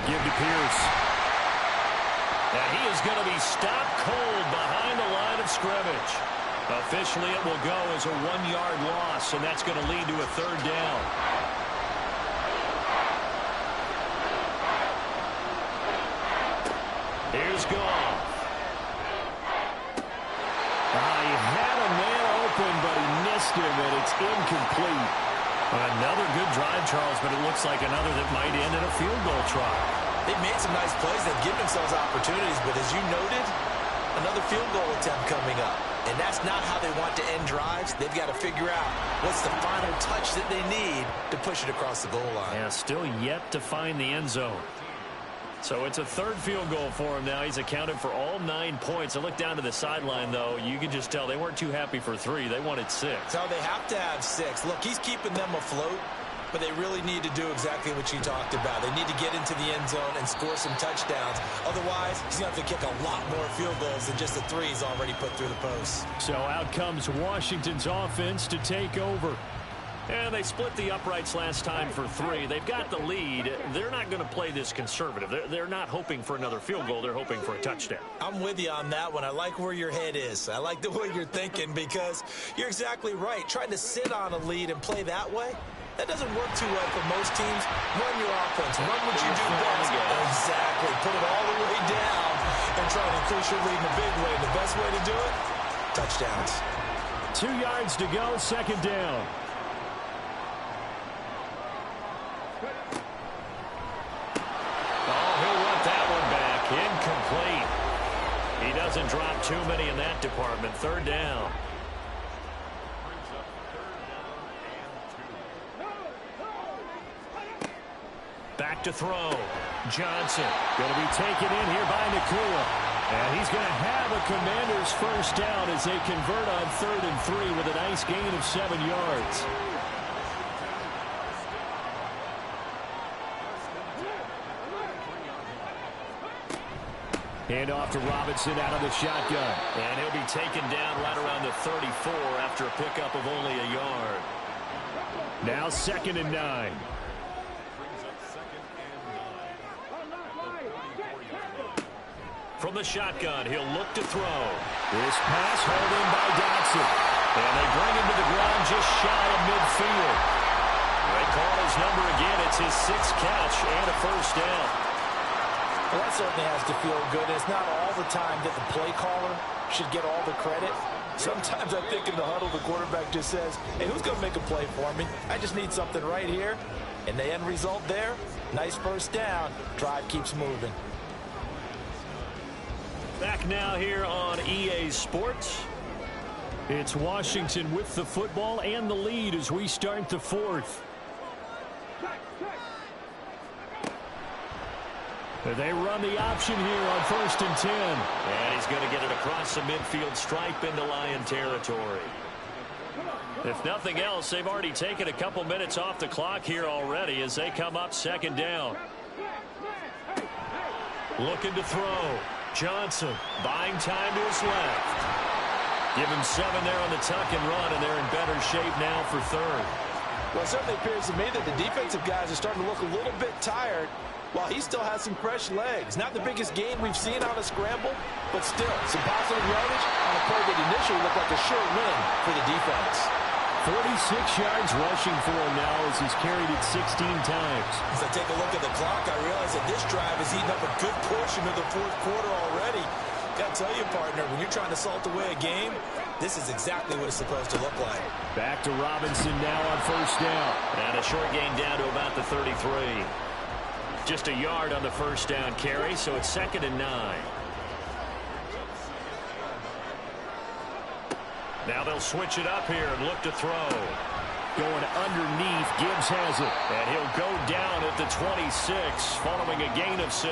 Give to Pierce. And he is going to be stopped cold behind the line of scrimmage. Officially, it will go as a 1-yard loss, and that's going to lead to a 3rd down. Here's Goff. He had a man open, but he missed him, and it's incomplete. Another good drive, Charles, but it looks like another that might end in a field goal try. They've made some nice plays. They've given themselves opportunities, but as you noted, another field goal attempt coming up. And that's not how they want to end drives. They've got to figure out what's the final touch that they need to push it across the goal line. Yeah, still yet to find the end zone. So it's a 3rd field goal for him now. He's accounted for all 9 points. I look down to the sideline, though. You can just tell they weren't too happy for 3. They wanted 6. So they have to have 6. Look, he's keeping them afloat, but they really need to do exactly what you talked about. They need to get into the end zone and score some touchdowns. Otherwise, he's going to have to kick a lot more field goals than just the 3 he's already put through the post. So out comes Washington's offense to take over. And they split the uprights last time for 3. They've got the lead. They're not going to play this conservative. They're not hoping for another field goal. They're hoping for a touchdown. I'm with you on that one. I like where your head is. I like the way you're thinking because you're exactly right. Trying to sit on a lead and play that way, that doesn't work too well for most teams. Run your offense. Run what you do best. Exactly. Put it all the way down and try to increase your lead in a big way. The best way to do it, touchdowns. 2 yards to go, 2nd down. Incomplete. He doesn't drop too many in that department. 3rd down. Back to throw. Johnson going to be taken in here by Nakua. And he's going to have a Commanders 1st down as they convert on 3rd and 3 with a nice gain of 7 yards. Hand off to Robinson out of the shotgun. And he'll be taken down right around the 34 after a pickup of only a yard. Now 2nd and 9. From the shotgun, he'll look to throw. This pass held in by Dotson. And they bring him to the ground just shy of midfield. They call his number again. It's his 6th catch and a 1st down. Well, that certainly has to feel good. It's not all the time that the play caller should get all the credit. Sometimes I think in the huddle, the quarterback just says, hey, who's going to make a play for me? I just need something right here. And the end result there, nice first down. Drive keeps moving. Back now here on EA Sports. It's Washington with the football and the lead as we start the fourth. They run the option here on 1st and 10. And he's going to get it across the midfield stripe into Lion territory. If nothing else, they've already taken a couple minutes off the clock here already as they come up 2nd down. Looking to throw. Johnson buying time to his left. Give him 7 there on the tuck and run, and they're in better shape now for 3rd. Well, it certainly appears to me that the defensive guys are starting to look a little bit tired while he still has some fresh legs. Not the biggest gain we've seen on a scramble, but still some positive yardage on a play that initially looked like a sure win for the defense. 46 yards rushing for him now as he's carried it 16 times. As I take a look at the clock, I realize that this drive has eaten up a good portion of the 4th quarter already. Got to tell you, partner, when you're trying to salt away a game, this is exactly what it's supposed to look like. Back to Robinson now on 1st down. And a short gain down to about the 33. Just a yard on the 1st down carry, so it's 2nd and 9. Now they'll switch it up here and look to throw. Going underneath, Gibbs has it. And he'll go down at the 26, following a gain of 6.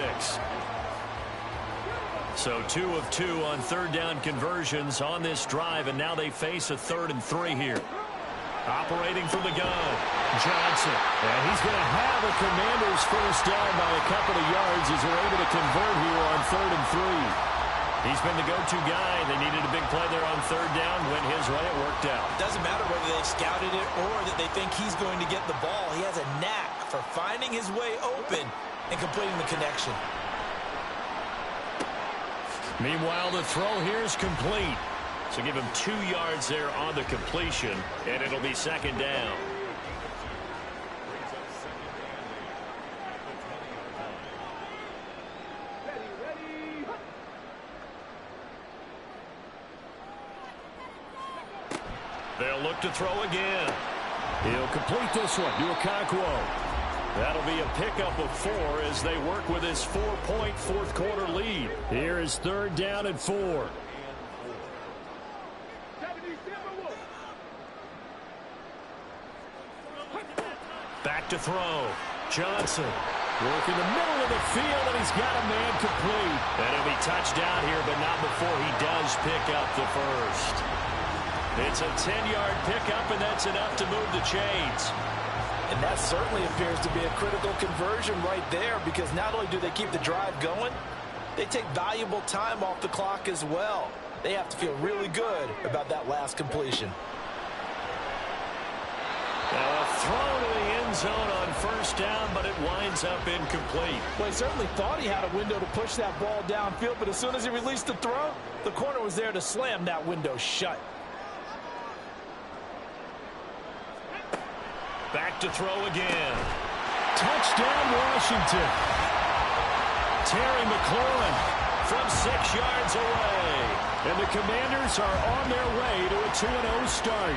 So 2 of 2 on 3rd down conversions on this drive, and now they face a 3rd and 3 here. Operating from the gun, Johnson. And he's going to have a Commanders 1st down by a couple of yards as they're able to convert here on 3rd and 3. He's been the go-to guy. They needed a big play there on 3rd down. Went his way. It worked out. Doesn't matter whether they scouted it or that they think he's going to get the ball. He has a knack for finding his way open and completing the connection. Meanwhile, the throw here is complete. So give him 2 yards there on the completion, and it'll be 2nd down. They'll look to throw again. He'll complete this one to Okonkwo. That'll be a pickup of 4 as they work with his 4-point 4th quarter lead. Here is 3rd down and 4. Back to throw. Johnson working the middle of the field, and he's got a man complete. And he'll be touchdown here, but not before he does pick up the first. It's a 10-yard pickup, and that's enough to move the chains. And that certainly appears to be a critical conversion right there, because not only do they keep the drive going, they take valuable time off the clock as well. They have to feel really good about that last completion. Now a throw to the end zone on 1st down, but it winds up incomplete. Well, he certainly thought he had a window to push that ball downfield, but as soon as he released the throw, the corner was there to slam that window shut. Back to throw again. Touchdown, Washington. Terry McLaurin from 6 yards away. And the Commanders are on their way to a 2-0 start.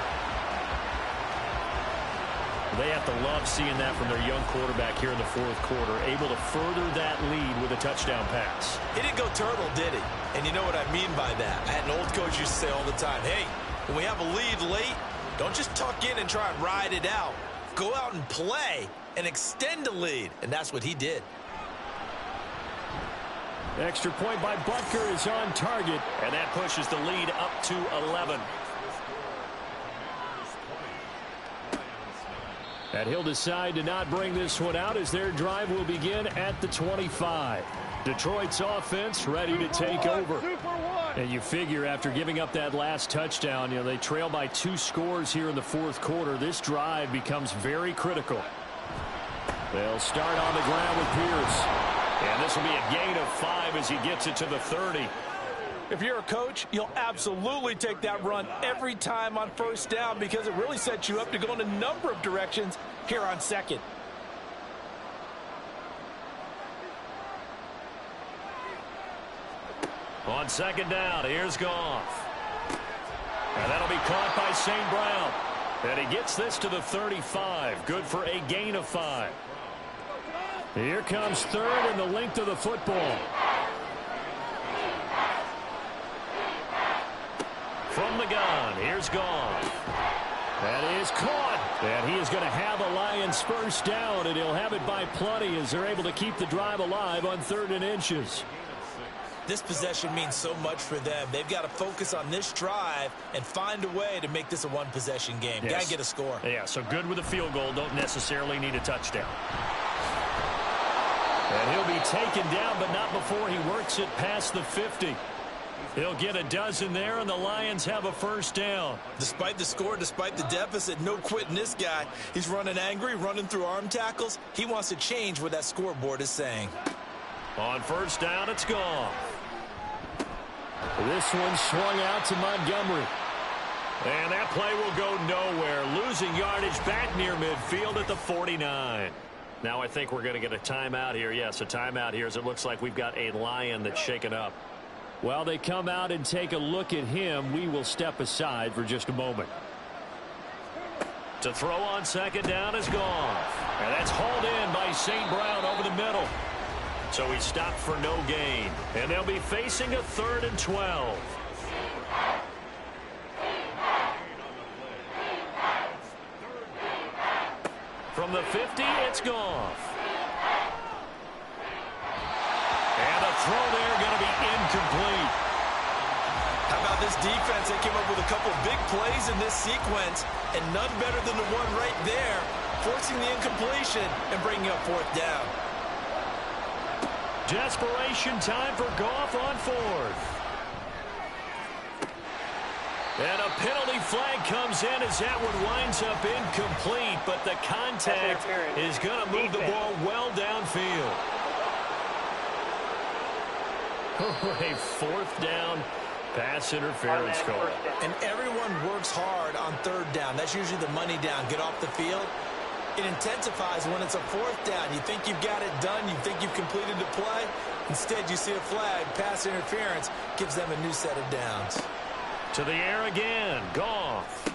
They have to love seeing that from their young quarterback here in the 4th quarter, able to further that lead with a touchdown pass. He didn't go turtle, did he? And you know what I mean by that. I had an old coach used to say all the time, hey, when we have a lead late, don't just tuck in and try and ride it out. Go out and play and extend the lead. And that's what he did. Extra point by Butker is on target, and that pushes the lead up to 11. And he'll decide to not bring this one out as their drive will begin at the 25. Detroit's offense ready to take over. And you figure after giving up that last touchdown, they trail by 2 scores here in the 4th quarter. This drive becomes very critical. They'll start on the ground with Pierce. And this will be a gain of 5 as he gets it to the 30. If you're a coach, you'll absolutely take that run every time on 1st down because it really sets you up to go in a number of directions here on 2nd. On 2nd down, here's Goff. And that'll be caught by St. Brown. And he gets this to the 35. Good for a gain of 5. Here comes third in the length of the football. From the gun, here's Goff. That is caught. And he is going to have the Lions first down, and he'll have it by plenty as they're able to keep the drive alive on 3rd and inches. This possession means so much for them. They've got to focus on this drive and find a way to make this a one-possession game. Yes. Got to get a score. Yeah, so good with a field goal. Don't necessarily need a touchdown. And he'll be taken down, but not before he works it past the 50. He'll get a dozen there, and the Lions have a first down. Despite the score, despite the deficit, no quitting this guy. He's running angry, running through arm tackles. He wants to change what that scoreboard is saying. On first down, it's gone. This one swung out to Montgomery. And that play will go nowhere. Losing yardage back near midfield at the 49. Now I think we're going to get a timeout here. Yes, a timeout here as it looks like we've got a Lion that's shaken up. While they come out and take a look at him, we will step aside for just a moment. To throw on second down is gone. And that's hauled in by St. Brown over the middle. So he stopped for no gain. And they'll be facing a 3rd and 12. From the 50, it's Goff. And a throw there going to be incomplete. How about this defense? They came up with a couple big plays in this sequence, and none better than the one right there, forcing the incompletion and bringing up 4th down. Desperation time for Goff on 4th. And a penalty flag comes in as that one winds up incomplete, but the contact is going to move the ball well downfield. A 4th down pass interference call. And everyone works hard on 3rd down. That's usually the money down. Get off the field. It intensifies when it's a 4th down. You think you've got it done. You think you've completed the play. Instead, you see a flag. Pass interference gives them a new set of downs. To the air again. Goff.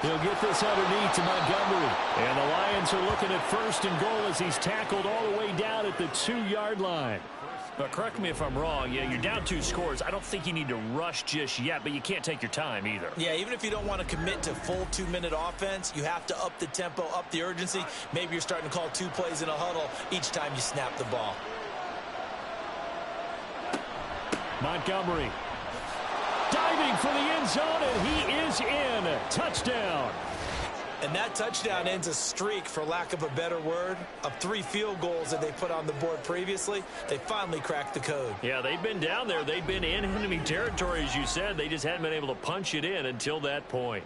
He'll get this underneath to Montgomery. And the Lions are looking at 1st and goal as he's tackled all the way down at the 2-yard line. But correct me if I'm wrong. Yeah, you're down 2 scores. I don't think you need to rush just yet, but you can't take your time either. Yeah, even if you don't want to commit to full 2-minute offense, you have to up the tempo, up the urgency. Maybe you're starting to call 2 plays in a huddle each time you snap the ball. Montgomery. Diving for the end zone, and he is in. Touchdown. And that touchdown ends a streak, for lack of a better word, of 3 field goals that they put on the board previously. They finally cracked the code. Yeah, they've been down there. They've been in enemy territory, as you said. They just hadn't been able to punch it in until that point.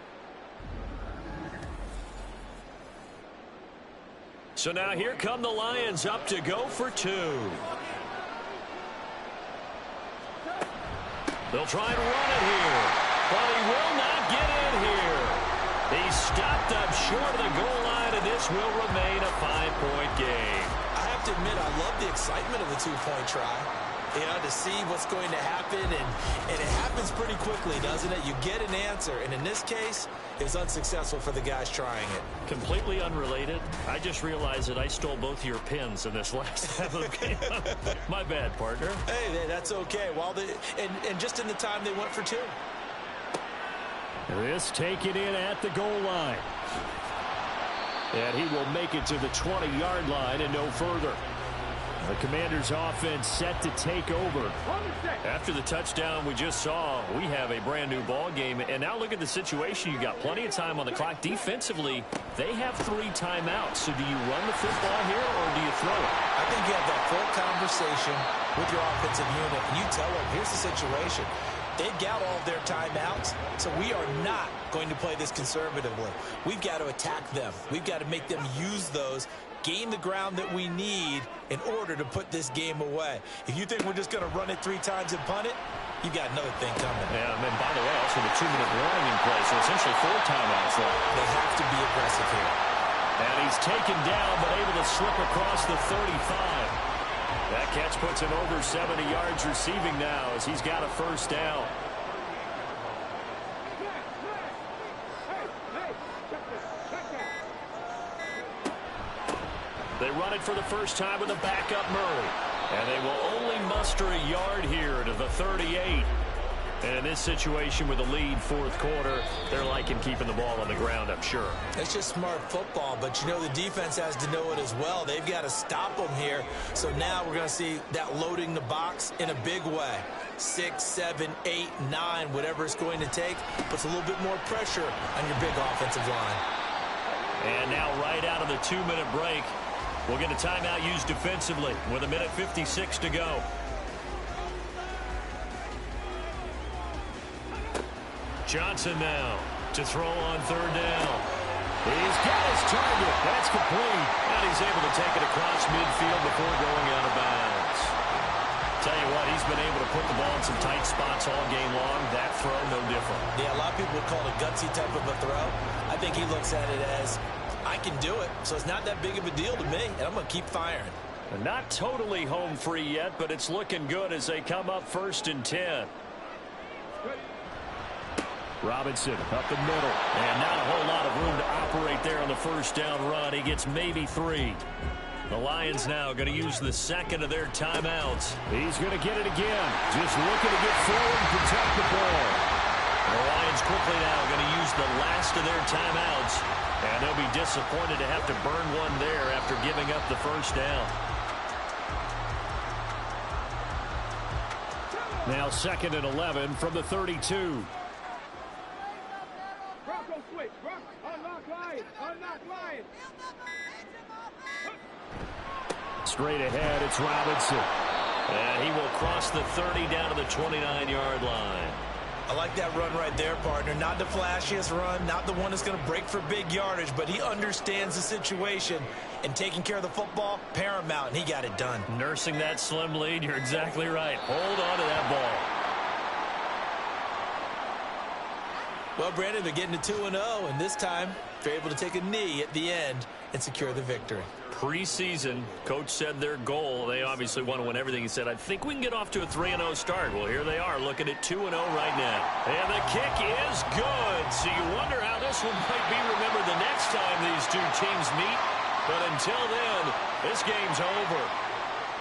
So now here come the Lions up to go for 2. They'll try and run it here, but he will not get in here. He's stopped up short of the goal line, and this will remain a 5-point game. I have to admit, I love the excitement of the 2-point try. You know, to see what's going to happen, and it happens pretty quickly, doesn't it? You get an answer, and in this case, it's unsuccessful for the guys trying it. Completely unrelated. I just realized that I stole both of your pins in this last half of the game. My bad, partner. Hey, that's okay. Well, and just in the time they went for 2. This taken in at the goal line. And he will make it to the 20-yard line and no further. The Commanders' offense set to take over. After the touchdown we just saw, we have a brand-new ball game. And now look at the situation. You got plenty of time on the clock. Defensively, they have 3 timeouts. So do you run the football here, or do you throw it? I think you have that full conversation with your offensive unit, and you tell them, here's the situation. They've got all of their timeouts, so we are not going to play this conservatively. We've got to attack them. We've got to make them use those, gain the ground that we need in order to put this game away. If you think we're just going to run it 3 times and punt it, you've got another thing coming. Yeah, and by the way, also the 2-minute warning in play, so essentially 4 timeouts left. They have to be aggressive here. And he's taken down, but able to slip across the 35. That catch puts him over 70 yards receiving now as he's got a first down. They run it for the first time with a backup Murray. And they will only muster a yard here to the 38. And in this situation with a lead fourth quarter, they're liking keeping the ball on the ground, I'm sure. It's just smart football, but you know the defense has to know it as well. They've got to stop them here. So now we're going to see that loading the box in a big way. 6, 7, 8, 9, whatever it's going to take, puts a little bit more pressure on your big offensive line. And now right out of the 2-minute break, we'll get a timeout used defensively with 1:56 to go. Johnson now to throw on third down. He's got his target. That's complete. And he's able to take it across midfield before going out of bounds. Tell you what, he's been able to put the ball in some tight spots all game long. That throw, no different. Yeah, a lot of people would call it a gutsy type of a throw. I think he looks at it as, I can do it, so it's not that big of a deal to me, and I'm going to keep firing. Not totally home free yet, but it's looking good as they come up 1st and 10. Robinson up the middle, and not a whole lot of room to operate there on the first down run. He gets maybe 3. The Lions now going to use the second of their timeouts. He's going to get it again, just looking to get forward and protect the ball. The Lions quickly now going to use the last of their timeouts, and they'll be disappointed to have to burn one there after giving up the first down. Now 2nd and 11 from the 32. Straight ahead, it's Robinson. And he will cross the 30 down to the 29-yard line. I like that run right there, partner. Not the flashiest run, not the one that's going to break for big yardage, but he understands the situation, and taking care of the football, paramount, and he got it done. Nursing that slim lead, you're exactly right. Hold on to that ball. Well, Brandon, they're getting to 2-0, and this time they're able to take a knee at the end and secure the victory. Preseason, coach said their goal, they obviously want to win everything. He said, I think we can get off to a 3-0 start. Well, here they are looking at 2-0 right now. And the kick is good. So you wonder how this one might be remembered the next time these two teams meet. But until then, this game's over.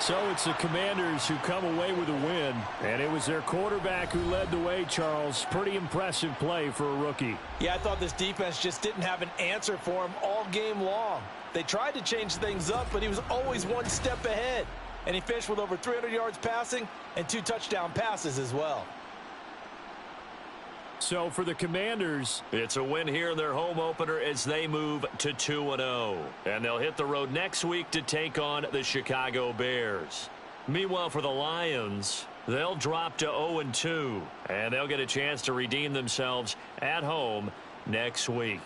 So it's the Commanders who come away with a win. And it was their quarterback who led the way, Charles. Pretty impressive play for a rookie. Yeah, I thought this defense just didn't have an answer for him all game long. They tried to change things up, but he was always one step ahead. And he finished with over 300 yards passing and 2 touchdown passes as well. So for the Commanders, it's a win here in their home opener as they move to 2-0. And they'll hit the road next week to take on the Chicago Bears. Meanwhile, for the Lions, they'll drop to 0-2. And they'll get a chance to redeem themselves at home next week.